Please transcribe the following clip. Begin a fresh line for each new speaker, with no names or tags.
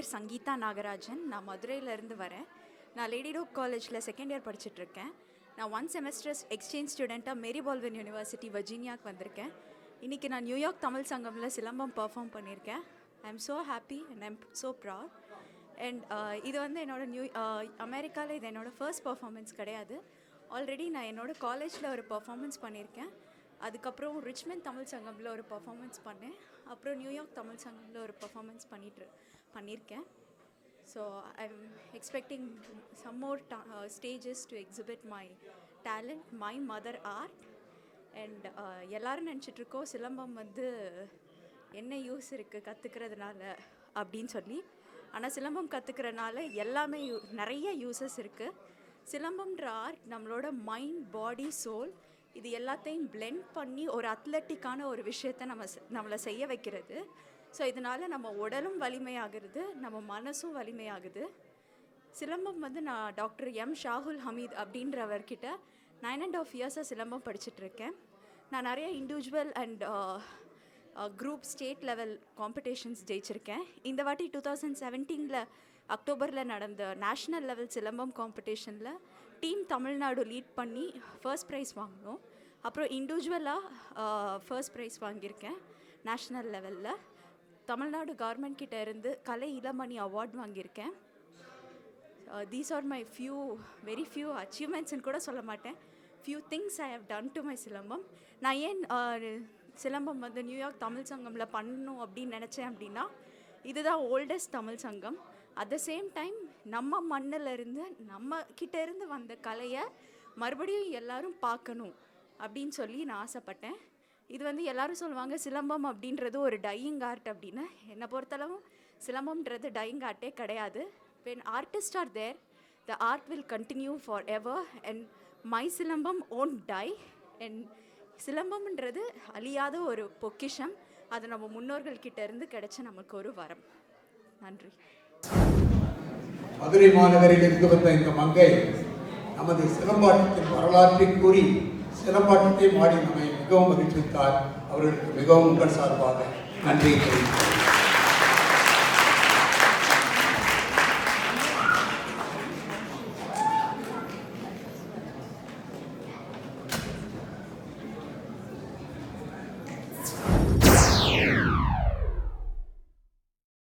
பேர் சங்கீதா நாகராஜன். நான் மதுரையிலேருந்து வரேன். நான் லேடி டோக் காலேஜில் செகண்ட் இயர் படிச்சுட்ருக்கேன். நான் 1 செமஸ்டர்ஸ் எக்ஸ்சேஞ்ச் ஸ்டூடெண்ட்டாக மேரி பால்வின் யூனிவர்சிட்டி வர்ஜீனியாவுக்கு வந்திருக்கேன். இன்றைக்கி நான் நியூயார்க் தமிழ் சங்கமில் சிலம்பம் பர்ஃபார்ம் பண்ணியிருக்கேன். I am so happy and I am so proud. And இது வந்து அமெரிக்காவில் இது என்னோடய ஃபர்ஸ்ட் பர்ஃபார்மன்ஸ் கிடையாது. ஆல்ரெடி நான் என்னோடய காலேஜில் ஒரு பர்ஃபார்மன்ஸ் பண்ணியிருக்கேன். அதுக்கப்புறம் ரிச்மண்ட் தமிழ் சங்கமில் ஒரு பர்ஃபார்மன்ஸ் பண்ணேன். அப்புறம் நியூயார்க் தமிழ் சங்கமில் ஒரு பர்ஃபார்மன்ஸ் பண்ணியிருக்கேன். So I am expecting some more stages to exhibit my talent, my mother art. And எல்லோரும் நினச்சிட்ருக்கோம் சிலம்பம் வந்து என்ன யூஸ் இருக்குது கற்றுக்கிறதுனால அப்படின்னு சொல்லி. ஆனால் சிலம்பம் கற்றுக்கிறனால எல்லாமே நிறைய யூஸஸ் இருக்குது. சிலம்பம்ன்ற ஆர்ட் நம்மளோட மைண்ட், பாடி, சோல் இது எல்லாத்தையும் பிளெண்ட் பண்ணி ஒரு அத்லட்டிக்கான ஒரு விஷயத்தை நம்மளை செய்ய வைக்கிறது. ஸோ இதனால் நம்ம உடலும் வலிமையாகிறது, நம்ம மனசும் வலிமையாகுது. சிலம்பம் வந்து நான் டாக்டர் எம் ஷாகுல் ஹமீத் அப்படின்றவர்கிட்ட 9.5 இயர்ஸாக சிலம்பம் படிச்சுட்ருக்கேன். நான் நிறைய individual and group state level competitions ஜெயிச்சிருக்கேன். இந்த வாட்டி 2017 அக்டோபரில் நடந்த நேஷ்னல் லெவல் சிலம்பம் காம்படிஷனில் டீம் தமிழ்நாடு லீட் பண்ணி ஃபர்ஸ்ட் ப்ரைஸ் வாங்கினோம். அப்புறம் இண்டிவிஜுவலாக ஃபர்ஸ்ட் ப்ரைஸ் வாங்கியிருக்கேன். நேஷ்னல் லெவலில் தமிழ்நாடு கவர்மெண்ட் கிட்ட இருந்து கலை இளமணி அவார்ட் வாங்கியிருக்கேன். These are my very few அச்சீவ்மெண்ட்ஸ்ன்னு கூட சொல்ல மாட்டேன். Few things I have done to my silambam. நான் ஏன் சிலம்பம் வந்து நியூயார்க் தமிழ் சங்கமில் பண்ணணும் அப்படின்னு நினச்சேன் அப்படின்னா, இதுதான் ஓல்டஸ்ட் தமிழ் சங்கம். அட் த சேம் டைம் நம்ம மண்ணிலிருந்து நம்ம கிட்டேருந்து வந்த கலையை மறுபடியும் எல்லோரும் பார்க்கணும் அப்படின்னு சொல்லி நான் ஆசைப்பட்டேன். இது வந்து எல்லோரும் சொல்லுவாங்க சிலம்பம் அப்படின்றது ஒரு டையிங் ஆர்ட் அப்படின்னு. என்னை பொறுத்தளவும் சிலம்பம்ன்றது டையிங் ஆர்ட்டே கிடையாது. when artists are there, the art will continue forever and my silambam won't die. and சிலம்பம்ன்றது அழியாத ஒரு பொக்கிஷம். அது நம்ம முன்னோர்கள் கிட்ட இருந்து கிடைச்ச நமக்கு ஒரு வரம். நன்றி.
மதுரை மாநகரில் இருந்து வந்த இந்த மங்கை நமது சிலம்பாட்டத்தின் வரலாற்றை கூறி சிலம்பாட்டத்தை மாடி நம்மை மிகவும் மகிழ்வித்தார். அவர்களுக்கு மிகவும் உங்கள் சார்பாக நன்றி.